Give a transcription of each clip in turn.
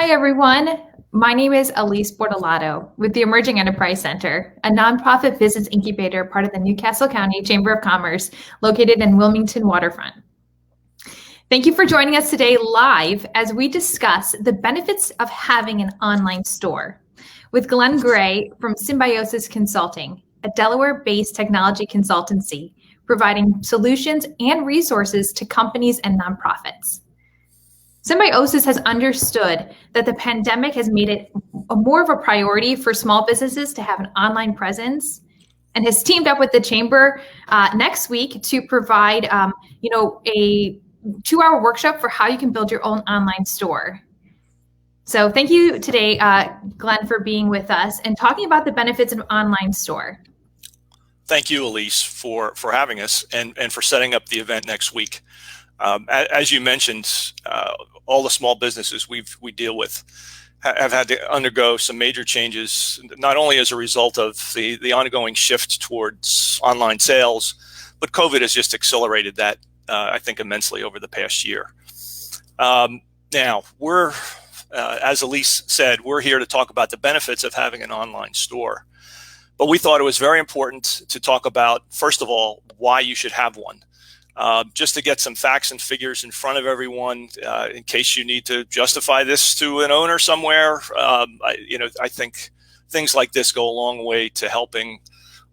Hi, everyone. My name is Elise Bortolato with the Emerging Enterprise Center, a nonprofit business incubator part of the Newcastle County Chamber of Commerce located in Wilmington Waterfront. Thank you for joining us today live as we discuss the benefits of having an online store with Glenn Gray from Symbiosis Consulting, a Delaware-based technology consultancy providing solutions and resources to companies and nonprofits. Symbiosis has understood that the pandemic has made it more of a priority for small businesses to have an online presence, and has teamed up with the Chamber next week to provide, a 2-hour workshop for how you can build your own online store. So thank you today, Glenn, for being with us and talking about the benefits of an online store. Thank you, Elise, for having us and for setting up the event next week. As you mentioned, all the small businesses we deal with have had to undergo some major changes, not only as a result of the ongoing shift towards online sales, but COVID has just accelerated that, I think, immensely over the past year. Now, as Elise said, we're here to talk about the benefits of having an online store. But we thought it was very important to talk about, first of all, why you should have one. Just to get some facts and figures in front of everyone, in case you need to justify this to an owner somewhere. I think things like this go a long way to helping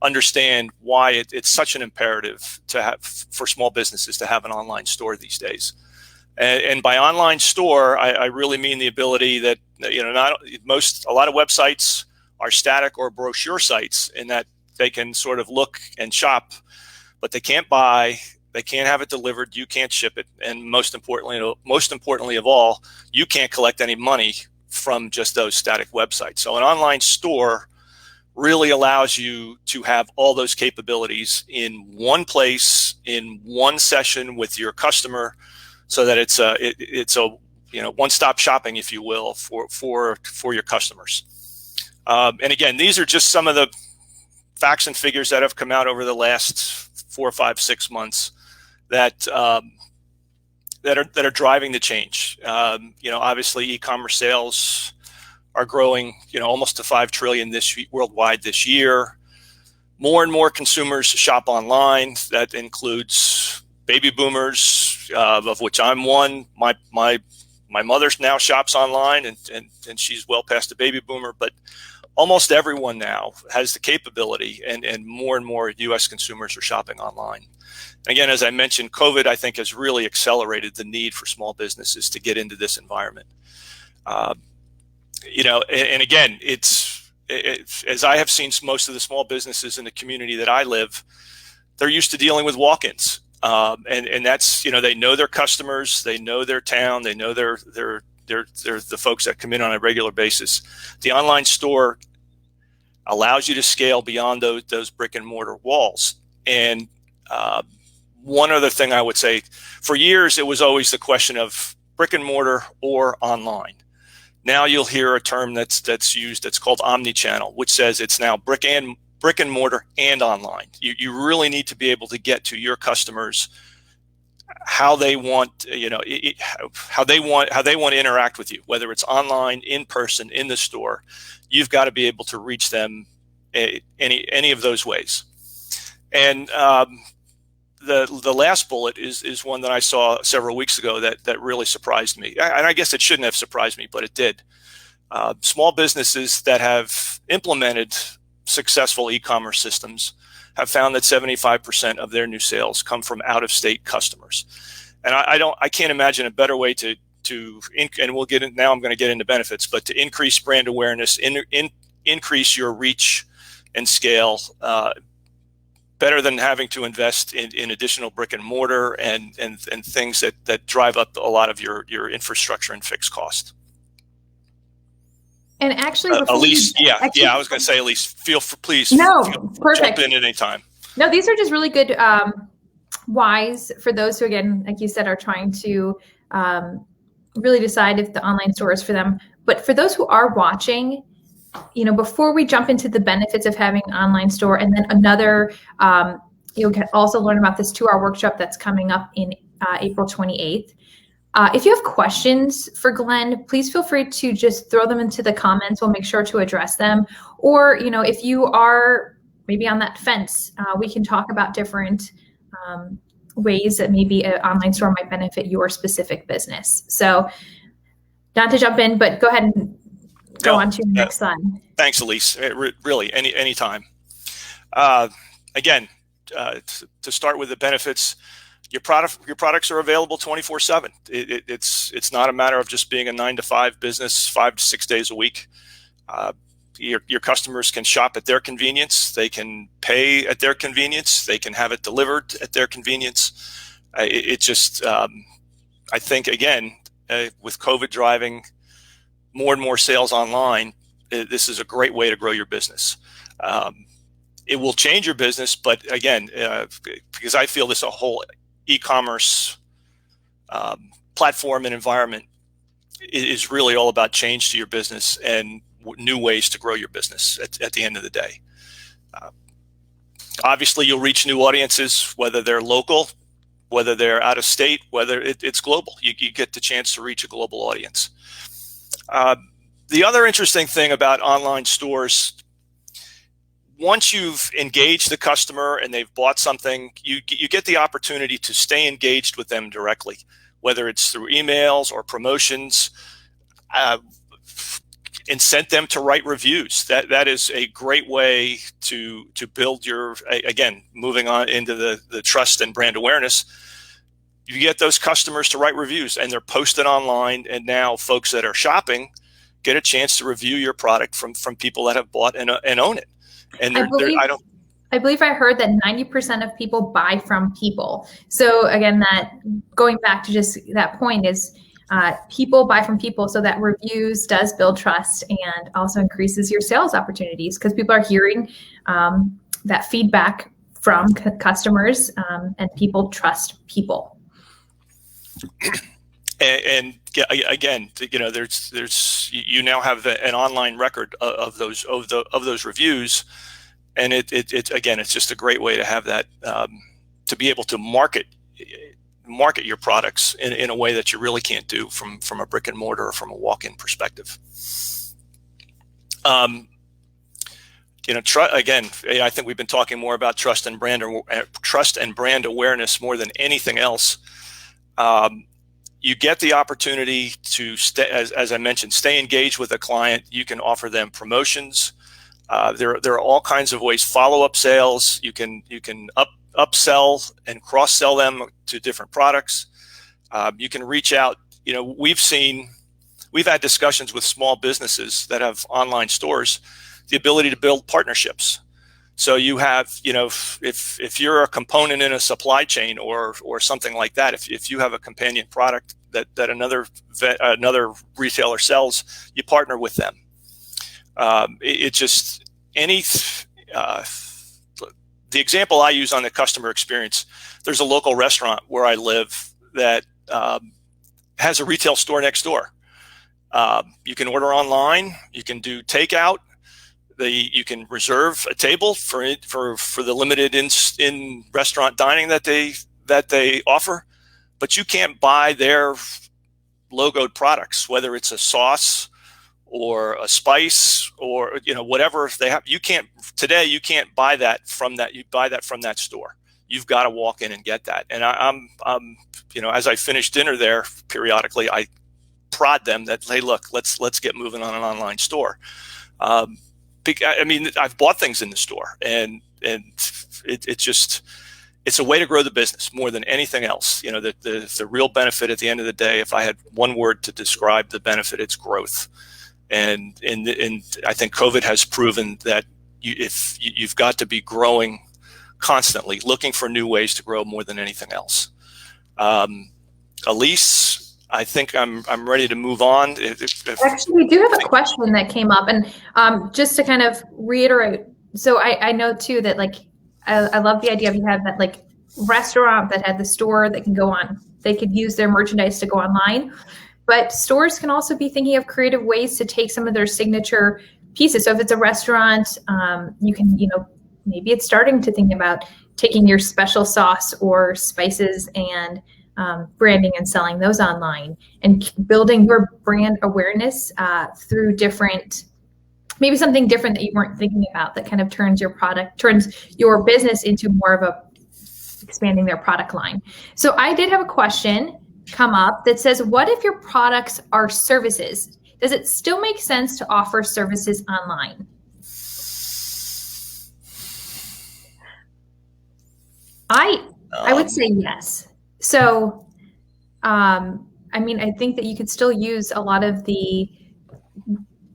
understand why it's such an imperative to have for small businesses to have an online store these days. And by online store, I really mean the ability that a lot of websites are static or brochure sites in that they can sort of look and shop, but they can't buy. They can't have it delivered. You can't ship it. And most importantly of all, you can't collect any money from just those static websites. So an online store really allows you to have all those capabilities in one place, in one session with your customer, so that it's a one-stop shopping, if you will, for your customers. And again, these are just some of the facts and figures that have come out over the last 4, 5, 6 months that are driving the change. Obviously, e-commerce sales are growing, almost to $5 trillion worldwide this year. More and more consumers shop online. That includes baby boomers, of which I'm one. My mother now shops online, and she's well past a baby boomer, but almost everyone now has the capability, and more U.S. consumers are shopping online. Again, as I mentioned, COVID, I think, has really accelerated the need for small businesses to get into this environment. And again, it's as I have seen most of the small businesses in the community that I live, they're used to dealing with walk-ins. And that's, they know their customers, they know their town, they know they're the folks that come in on a regular basis. The online store allows you to scale beyond those brick and mortar walls. And one other thing I would say, for years, it was always the question of brick and mortar or online. Now you'll hear a term that's used that's called omni-channel, which says it's now brick and mortar and online. You really need to be able to get to your customers how they want, how they want to interact with you, whether it's online, in person, in the store. You've got to be able to reach them any of those ways. And the last bullet is one that I saw several weeks ago that really surprised me. And I guess it shouldn't have surprised me, but it did. Small businesses that have implemented successful e-commerce systems have found that 75% of their new sales come from out-of-state customers. And I can't imagine a better way and we'll get in, now I'm going to get into benefits, but to increase brand awareness, increase your reach and scale, better than having to invest in additional brick and mortar and things that drive up a lot of your infrastructure and fixed cost. And actually, Elise, I was going to say, Elise, please perfect. Jump in at any time. No, these are just really good whys for those who, again, like you said, are trying to really decide if the online store is for them. But for those who are watching, before we jump into the benefits of having an online store, and then another, you'll also learn about this 2-hour workshop that's coming up in April 28th. If you have questions for Glenn, please feel free to just throw them into the comments. We'll make sure to address them. Or, if you are maybe on that fence, we can talk about different ways that maybe an online store might benefit your specific business. So not to jump in, but go ahead and go on to your next slide. Thanks, Elise. Really, anytime. Again, to start with the benefits, your products are available 24/7. It's not a matter of just being a 9-to-5 business, 5 to 6 days a week. Your customers can shop at their convenience. They can pay at their convenience. They can have it delivered at their convenience. It just, I think, again, with COVID driving more and more sales online, this is a great way to grow your business. It will change your business, but again, because I feel this a whole e-commerce platform and environment is really all about change to your business and new ways to grow your business at the end of the day. Obviously, you'll reach new audiences, whether they're local, whether they're out of state, whether it's global. You get the chance to reach a global audience. The other interesting thing about online stores, once you've engaged the customer and they've bought something, you get the opportunity to stay engaged with them directly, whether it's through emails or promotions, incent them to write reviews. That is a great way to build your, again, moving on into the trust and brand awareness. You get those customers to write reviews and they're posted online, and now folks that are shopping get a chance to review your product from people that have bought and own it. And I believe I heard that 90% of people buy from people. So again, that going back to just that point is people buy from people, so that reviews does build trust and also increases your sales opportunities because people are hearing that feedback from customers, and people trust people. And again, there's you now have an online record of those reviews, and it's just a great way to have that, to be able to market your products in a way that you really can't do from a brick and mortar or from a walk-in perspective. Again, I think we've been talking more about trust and brand awareness more than anything else. You get the opportunity to stay, as I mentioned, stay engaged with a client. You can offer them promotions. There are all kinds of ways. Follow-up sales. You can upsell and cross-sell them to different products. You can reach out. We've had discussions with small businesses that have online stores, the ability to build partnerships. So you have, if you're a component in a supply chain or something like that, if you have a companion product that another retailer sells, you partner with them. The example I use on the customer experience, there's a local restaurant where I live that has a retail store next door. You can order online, you can do takeout. You can reserve a table for the limited in restaurant dining that they offer, but you can't buy their logoed products, whether it's a sauce or a spice or whatever they have. You can't buy that from that. You buy that from that store. You've got to walk in and get that. And I'm as I finish dinner there periodically, I prod them that, hey, look, let's get moving on an online store. I've bought things in the store, and it's a way to grow the business more than anything else. The real benefit at the end of the day, if I had one word to describe the benefit, it's growth. And I think COVID has proven that you've got to be growing constantly, looking for new ways to grow more than anything else. Elise, I think I'm ready to move on. Actually, we do have a question that came up, and just to kind of reiterate. So I know too that I love the idea of you have that restaurant that had the store that can go on. They could use their merchandise to go online, but stores can also be thinking of creative ways to take some of their signature pieces. So if it's a restaurant, you can maybe it's starting to think about taking your special sauce or spices and branding and selling those online, and building your brand awareness through maybe something different that you weren't thinking about, that kind of turns your business into more of a expanding their product line. So I did have a question come up that says, what if your products are services? Does it still make sense to offer services online? I would say yes. So, I think that you could still use a lot of the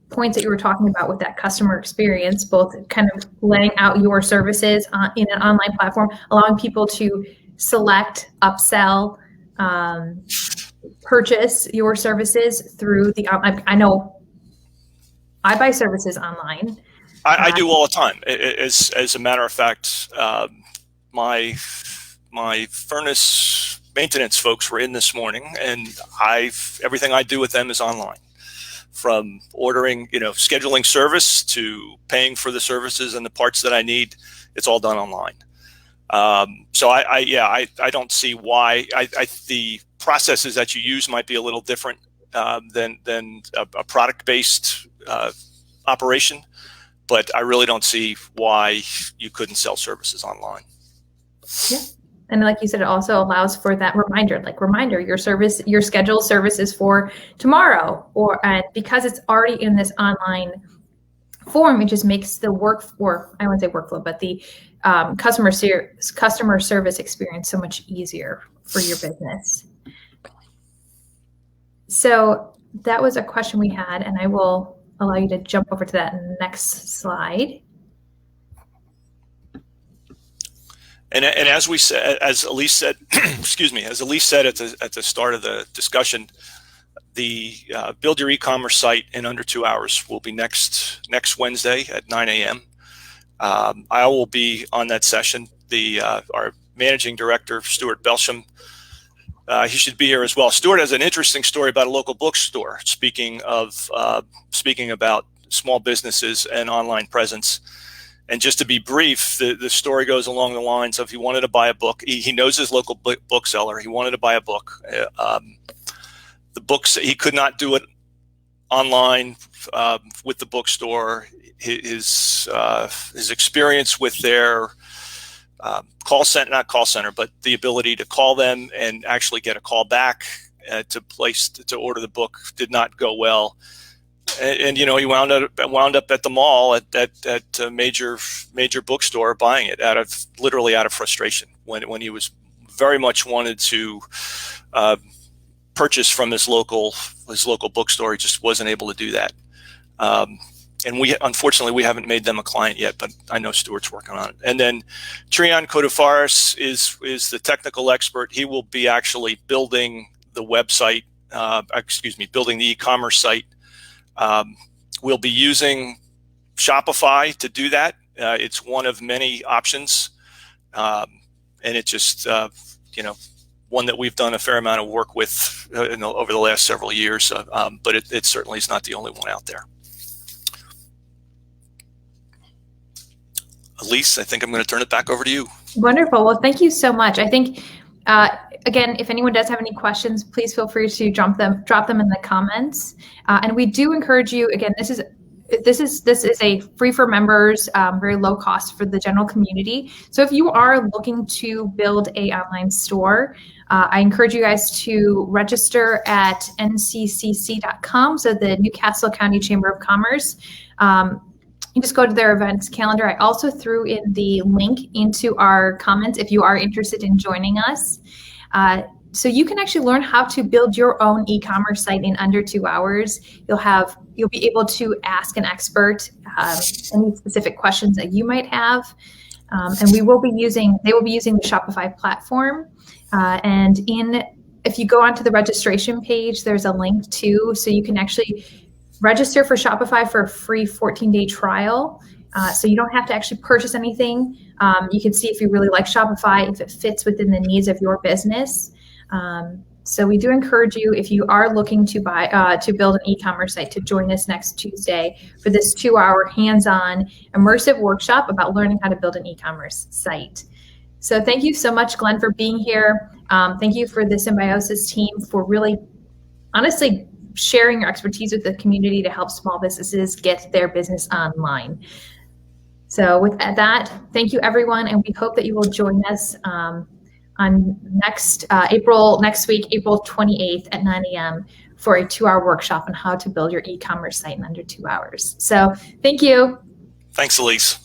points that you were talking about with that customer experience, both kind of laying out your services in an online platform, allowing people to select, upsell, purchase your services through I know I buy services online. I do all the time. As a matter of fact, my furnace maintenance folks were in this morning, and everything I do with them is online. From ordering, scheduling service to paying for the services and the parts that I need, it's all done online. So I don't see why. The processes that you use might be a little different than a product-based operation, but I really don't see why you couldn't sell services online. Yeah. And like you said, it also allows for that reminder, your scheduled service is for tomorrow, and because it's already in this online form, it just makes the I wouldn't say workflow, but the customer service experience so much easier for your business. So that was a question we had, and I will allow you to jump over to that next slide. And as Elise said, excuse me, as Elise said at the start of the discussion, the Build Your E-commerce site in under 2 hours will be next Wednesday at 9 a.m. I will be on that session. Our managing director, Stuart Belsham, he should be here as well. Stuart has an interesting story about a local bookstore. Speaking about small businesses and online presence. And just to be brief, the story goes along the lines of he wanted to buy a book. He knows his local bookseller. He wanted to buy a book. The books, he could not do it online with the bookstore. His experience with their not call center, but the ability to call them and actually get a call back to order the book did not go well. And he wound up at the mall at a major bookstore buying it literally out of frustration when he was very much wanted to purchase from his local bookstore. He just wasn't able to do that. And unfortunately we haven't made them a client yet, but I know Stuart's working on it. And then Trion Kodofaris is the technical expert. He will be actually building the website, building the e-commerce site. We'll be using Shopify to do that. It's one of many options. And it's just, one that we've done a fair amount of work with over the last several years. But it certainly is not the only one out there. Elise, I think I'm going to turn it back over to you. Wonderful. Well, thank you so much. I think, again, if anyone does have any questions, please feel free to drop them in the comments. And we do encourage you, again, this is a free for members, very low cost for the general community. So if you are looking to build a online store, I encourage you guys to register at nccc.com, so the Newcastle County Chamber of Commerce. You just go to their events calendar. I also threw in the link into our comments if you are interested in joining us. So you can actually learn how to build your own e-commerce site in under 2 hours. You'll be able to ask an expert any specific questions that you might have. And they will be using the Shopify platform. If you go onto the registration page, there's a link too, so you can actually register for Shopify for a free 14-day trial. So you don't have to actually purchase anything. You can see if you really like Shopify, if it fits within the needs of your business. So we do encourage you, if you are looking to build an e-commerce site, to join us next Tuesday for this 2-hour hands-on immersive workshop about learning how to build an e-commerce site. So thank you so much, Glenn, for being here. Thank you for the Symbiosis team for really, honestly, sharing your expertise with the community to help small businesses get their business online. So with that, thank you, everyone, and we hope that you will join us on next week, April 28th at 9 a.m. for a 2-hour workshop on how to build your e-commerce site in under 2 hours. So thank you. Thanks, Elise.